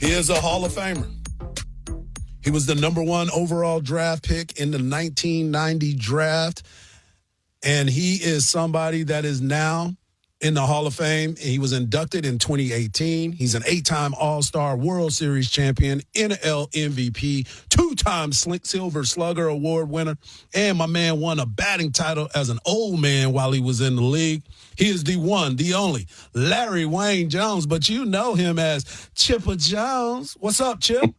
He is a Hall of Famer. He was the number 1 overall draft pick in the 1990 draft. And he is somebody that is now in the Hall of Fame. He was inducted in 2018. He's an 8-time All-Star, World Series champion, NL MVP, 2-time Silver Slugger Award winner, and my man won a batting title as an old man while he was in the league. He is the one, the only, Larry Wayne Jones, but you know him as Chipper Jones. What's up, Chip?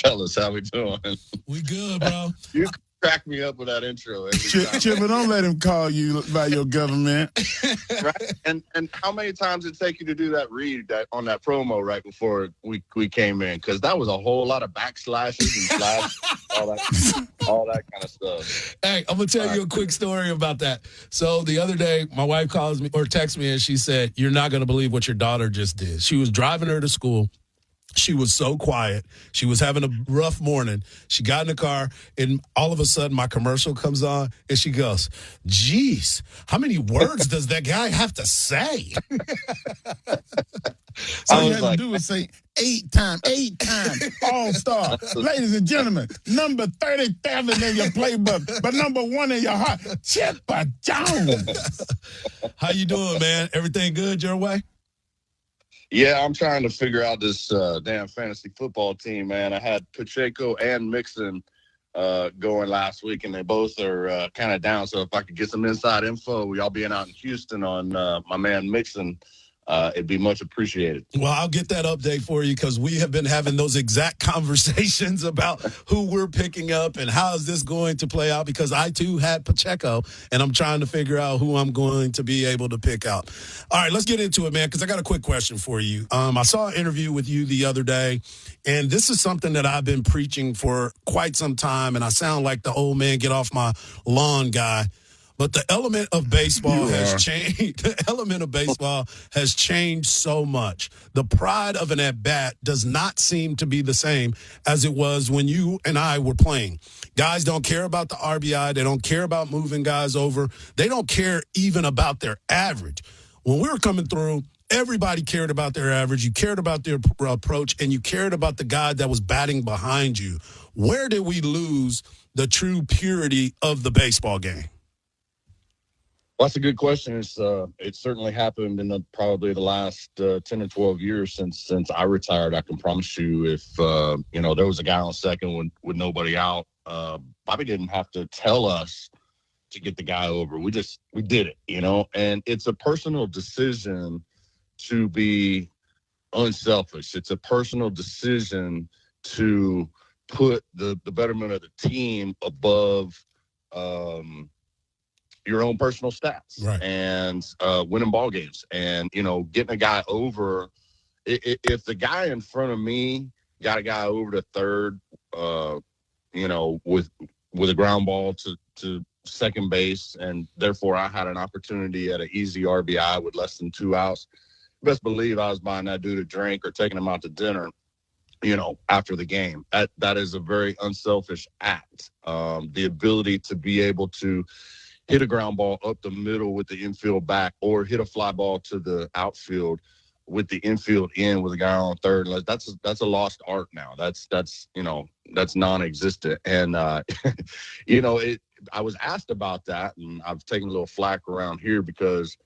Fellas, how we doing? We good, bro. You crack me up with that intro every time. Chipper, don't let him call you by your government. Right? And how many times did it take you to do that read on that promo right before we came in? Because that was a whole lot of backslashes and slash, all that kind of stuff. Hey, I'm going to tell you a quick story about that. So the other day, my wife calls me or texts me and she said, "You're not going to believe what your daughter just did." She was driving her to school. She was so quiet. She was having a rough morning. She got in the car, and all of a sudden, my commercial comes on, and she goes, "Geez, how many words does that guy have to say?" So all you have to do is say 8 times, All-Star. Ladies and gentlemen, number 37 in your playbook, but number 1 in your heart, Chipper Jones. How you doing, man? Everything good your way? Yeah, I'm trying to figure out this damn fantasy football team, man. I had Pacheco and Mixon going last week, and they both are kind of down. So if I could get some inside info, y'all being out in Houston on my man Mixon, it'd be much appreciated. Well, I'll get that update for you because we have been having those exact conversations about who we're picking up and how is this going to play out, because I, too, had Pacheco, and I'm trying to figure out who I'm going to be able to pick out. All right, let's get into it, man, because I got a quick question for you. I saw an interview with you the other day, and this is something that I've been preaching for quite some time, and I sound like the old man get off my lawn guy. But the element of baseball has changed. The element of baseball has changed so much. The pride of an at-bat does not seem to be the same as it was when you and I were playing. Guys don't care about the RBI. They don't care about moving guys over. They don't care even about their average. When we were coming through, everybody cared about their average. You cared about their approach, and you cared about the guy that was batting behind you. Where did we lose the true purity of the baseball game? Well, that's a good question. It's certainly happened in probably the last 10 or 12 years since I retired. I can promise you, if there was a guy on second with nobody out, Bobby didn't have to tell us to get the guy over. We did it, and it's a personal decision to be unselfish. It's a personal decision to put the betterment of the team above your own personal stats, right, and winning ball games, and getting a guy over. If the guy in front of me got a guy over to third, with a ground ball to second base, and therefore I had an opportunity at an easy RBI with less than 2 outs, best believe I was buying that dude a drink or taking him out to dinner, after the game. That is a very unselfish act. The ability to be able to hit a ground ball up the middle with the infield back, or hit a fly ball to the outfield with the infield in with a guy on third. That's a lost art now. That's non-existent. And I was asked about that, and I've taken a little flack around here because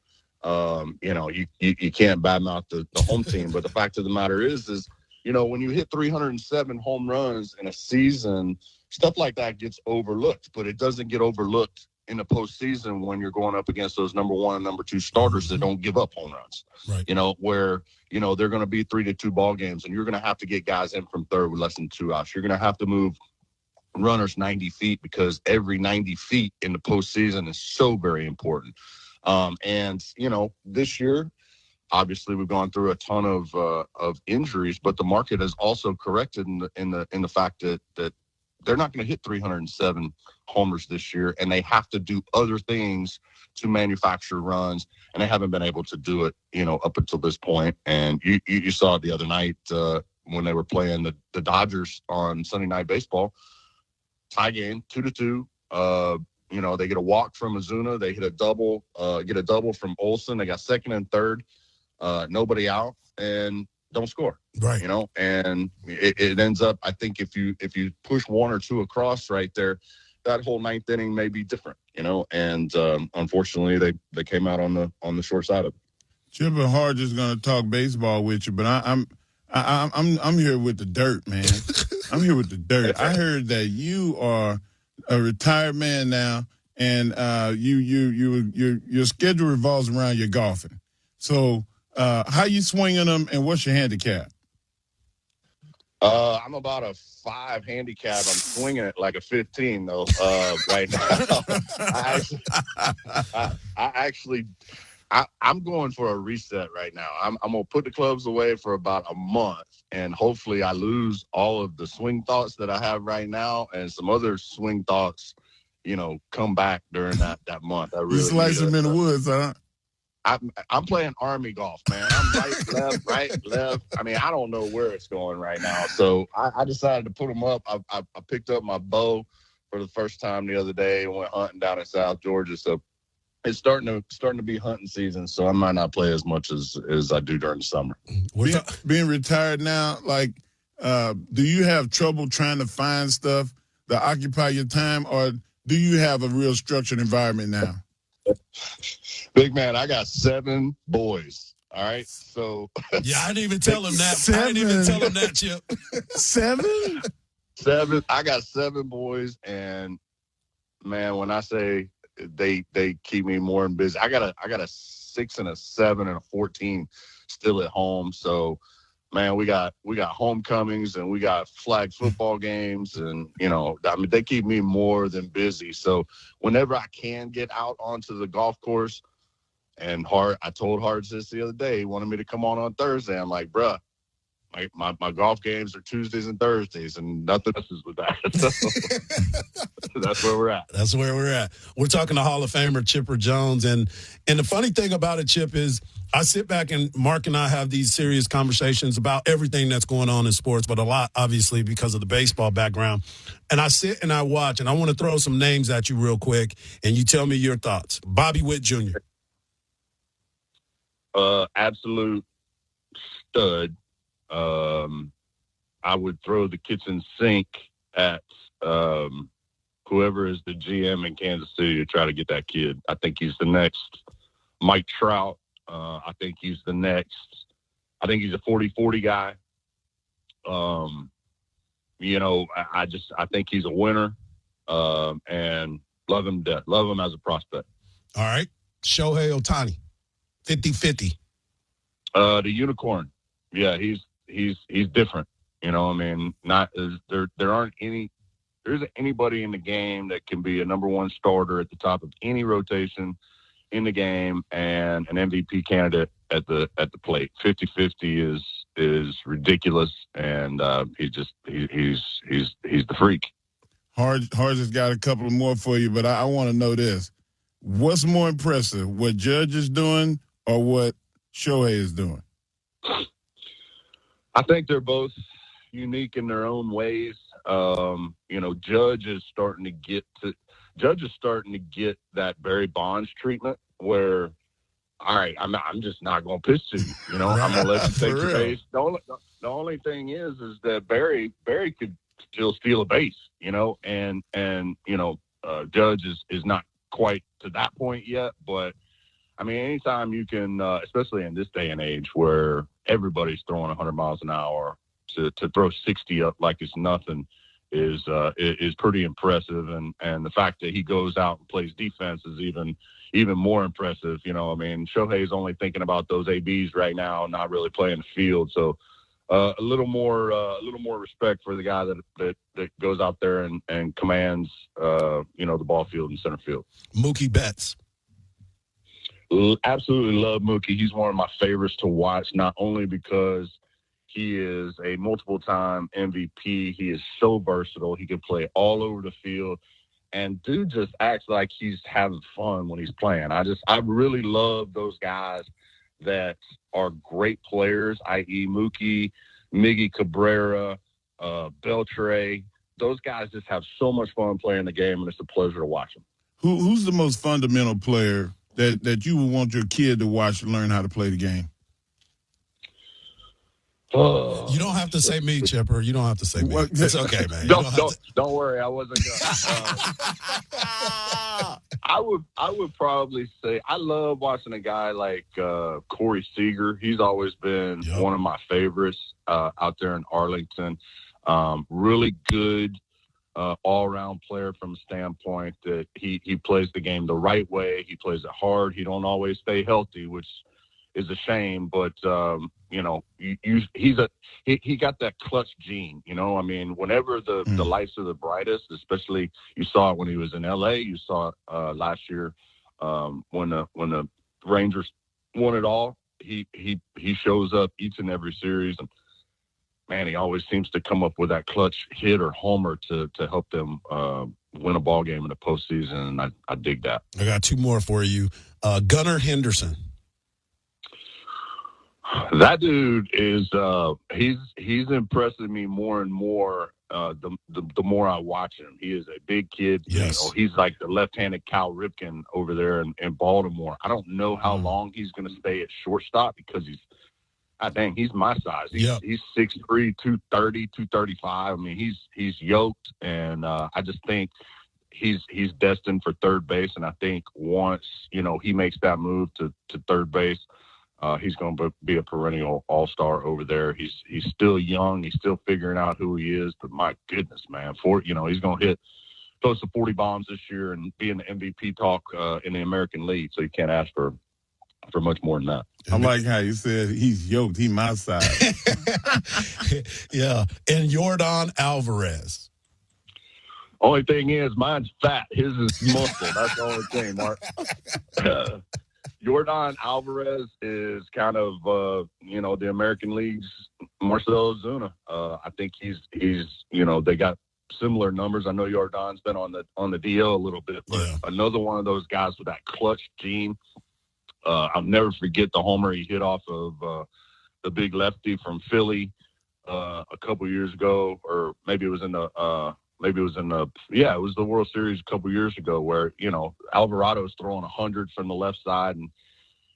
you can't badmouth the home team. But the fact of the matter is when you hit 307 home runs in a season, stuff like that gets overlooked. But it doesn't get overlooked in the postseason when you're going up against those number 1 and number 2 starters that don't give up home runs, right? Where, they're going to be 3-2 ball games, and you're going to have to get guys in from third with less than 2 outs. You're going to have to move runners 90 feet, because every 90 feet in the postseason is so very important. This year, obviously we've gone through a ton of injuries, but the market has also corrected in the fact that they're not going to hit 307 homers this year, and they have to do other things to manufacture runs, and they haven't been able to do it, up until this point. And you saw it the other night when they were playing the Dodgers on Sunday Night Baseball. Tie game, 2-2. They get a walk from Ozuna. They get a double from Olsen. They got second and third, nobody out, and don't score. Right. You know, and it ends up, I think if you push one or two across right there, that whole ninth inning may be different, you know, and unfortunately they came out on the short side of it. Chip and Hardge is going to talk baseball with you, but I'm here with the dirt, man. I'm here with the dirt. I heard that you are a retired man now, and your schedule revolves around your golfing. So, how you swinging them, and what's your handicap? I'm about a 5 handicap. I'm swinging it like a 15 though. Right now, I'm going for a reset right now. I'm gonna put the clubs away for about a month, and hopefully I lose all of the swing thoughts that I have right now, and some other swing thoughts, you know, come back during that month. I really you slice them in the woods, huh? I'm playing Army golf, man. I'm right, left. I mean, I don't know where it's going right now. So I decided to put them up. I picked up my bow for the first time the other day and went hunting down in South Georgia. So it's starting to be hunting season. So I might not play as much as I do during the summer. Being retired now, like, do you have trouble trying to find stuff that occupy your time, or do you have a real structured environment now? Big man, I got 7 boys. All right. So yeah, I didn't even tell him that. I didn't even tell him that, Chip. 7? 7. I got 7 boys, and man, when I say they keep me more than busy. I got a 6 and a 7 and a 14 still at home. So man, we got homecomings and we got flag football games, and you know, I mean, they keep me more than busy. So whenever I can get out onto the golf course, and I told Hardge this the other day, he wanted me to come on Thursday. I'm like, bruh, my golf games are Tuesdays and Thursdays, and nothing messes with that. So that's where we're at. That's where we're at. We're talking to Hall of Famer Chipper Jones, and the funny thing about it, Chip, is I sit back and Mark and I have these serious conversations about everything that's going on in sports, but a lot, obviously, because of the baseball background. And I sit and I watch, and I want to throw some names at you real quick, and you tell me your thoughts. Bobby Witt Jr. Absolute stud. I would throw the kitchen sink at whoever is the GM in Kansas City to try to get that kid. I think he's the next Mike Trout. I think he's the next. I think he's a 40-40 guy. You know, I think he's a winner, and love him to death. Love him as a prospect. All right. Shohei Ohtani, 50-50. The unicorn. Yeah, he's different. You know, I mean, there isn't anybody in the game that can be a number one starter at the top of any rotation in the game and an MVP candidate at the plate. 50-50 is ridiculous, and he's the freak. Hardge has got a couple more for you, but I want to know this: what's more impressive, what Judge is doing or what Shohei is doing? I think they're both unique in their own ways. You know, Judge is starting to get that Barry Bonds treatment where, all right, I'm just not going to pitch to you. You know, I'm going to let you take your base. The only thing is that Barry could still steal a base, you know, and you know, Judge is not quite to that point yet, but I mean, anytime you can, especially in this day and age where everybody's throwing 100 miles an hour, to throw 60 up like it's nothing is pretty impressive. And the fact that he goes out and plays defense is even more impressive. You know, I mean, Shohei's only thinking about those ABs right now, not really playing the field. So a little more respect for the guy that goes out there and commands, you know, the ball field and center field. Mookie Betts. Absolutely love Mookie. He's one of my favorites to watch, not only because he is a multiple-time MVP. He is so versatile. He can play all over the field. And dude just acts like he's having fun when he's playing. I really love those guys that are great players, i.e. Mookie, Miggy Cabrera, Beltre. Those guys just have so much fun playing the game, and it's a pleasure to watch them. Who's the most fundamental player that you would want your kid to watch and learn how to play the game? Oh. You don't have to say me, Chipper. You don't have to say me. What? It's okay, man. You Don't worry. I wasn't gonna. I would probably say I love watching a guy like Corey Seager. He's always been one of my favorites out there in Arlington. Really good all-around player from the standpoint that he plays the game the right way. He plays it hard. He don't always stay healthy, which is a shame. But he got that clutch gene. You know, I mean, whenever the lights are the brightest, especially you saw it when he was in LA. You saw it last year when the Rangers won it all. He shows up each and every series, and man, he always seems to come up with that clutch hit or homer to help them win a ball game in the postseason, and I dig that. I got two more for you. Gunnar Henderson. That dude is he's impressing me more and more the more I watch him. He is a big kid. Yes. You know, he's like the left-handed Cal Ripken over there in Baltimore. I don't know how long he's going to stay at shortstop because he's my size. He's 6'3", 230, 235. I mean, he's yoked, and I just think he's destined for third base. And I think once, he makes that move to third base, he's going to be a perennial all-star over there. He's still young. He's still figuring out who he is. But my goodness, man, he's going to hit close to 40 bombs this year and be in the MVP talk in the American League. So you can't ask for much more than that. I like how you said he's yoked. He my size. Yeah. And Yordan Alvarez. Only thing is, mine's fat. His is muscle. That's the only thing, Mark. Yordan Alvarez is kind of, the American League's Marcell Ozuna. I think he's they got similar numbers. I know Yordan's been on the DL a little bit, but another one of those guys with that clutch gene. I'll never forget the homer he hit off of the big lefty from Philly a couple years ago, or maybe it was it was the World Series a couple years ago where, Alvarado's throwing 100 from the left side and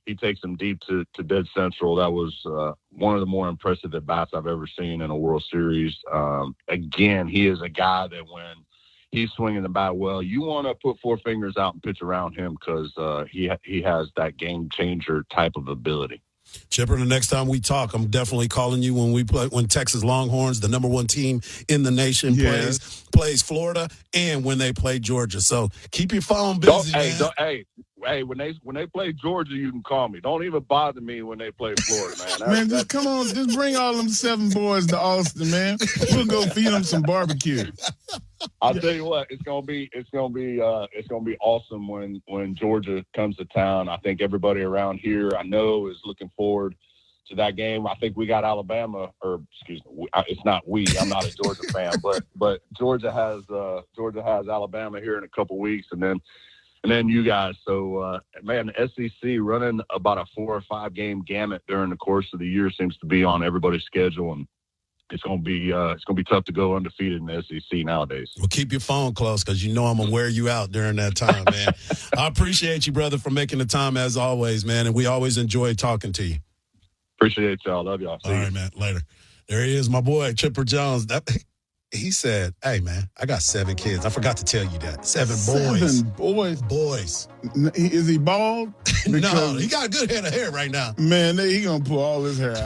he takes him deep to dead central. That was one of the more impressive at-bats I've ever seen in a World Series. Again, he is a guy that when he's swinging the bat well, you want to put four fingers out and pitch around him because he has that game-changer type of ability. Chipper, the next time we talk, I'm definitely calling you when Texas Longhorns, the number one team in the nation, plays Florida, and when they play Georgia. So keep your phone busy, man. When they play Georgia, you can call me. Don't even bother me when they play Florida, man. Just come on, just bring all them 7 boys to Austin, man. We'll go feed them some barbecue. I'll tell you what, it's gonna be awesome when Georgia comes to town. I think everybody around here I know is looking forward to that game. I think we got Alabama, or excuse me, it's not we. I'm not a Georgia fan, but Georgia has Alabama here in a couple weeks, and then you guys. So man, the SEC running about a 4 or 5 game gamut during the course of the year seems to be on everybody's schedule, and it's gonna be tough to go undefeated in the SEC nowadays. Well, keep your phone close because I'm gonna wear you out during that time, man. I appreciate you, brother, for making the time as always, man, and we always enjoy talking to you. Appreciate y'all. Love y'all. All right, man. Later. There he is, my boy Chipper Jones. He said, "Hey, man, I got 7 kids. I forgot to tell you that 7 boys. 7 boys. Boys. Is he bald? No, he got a good head of hair right now. Man, he gonna pull all his hair out.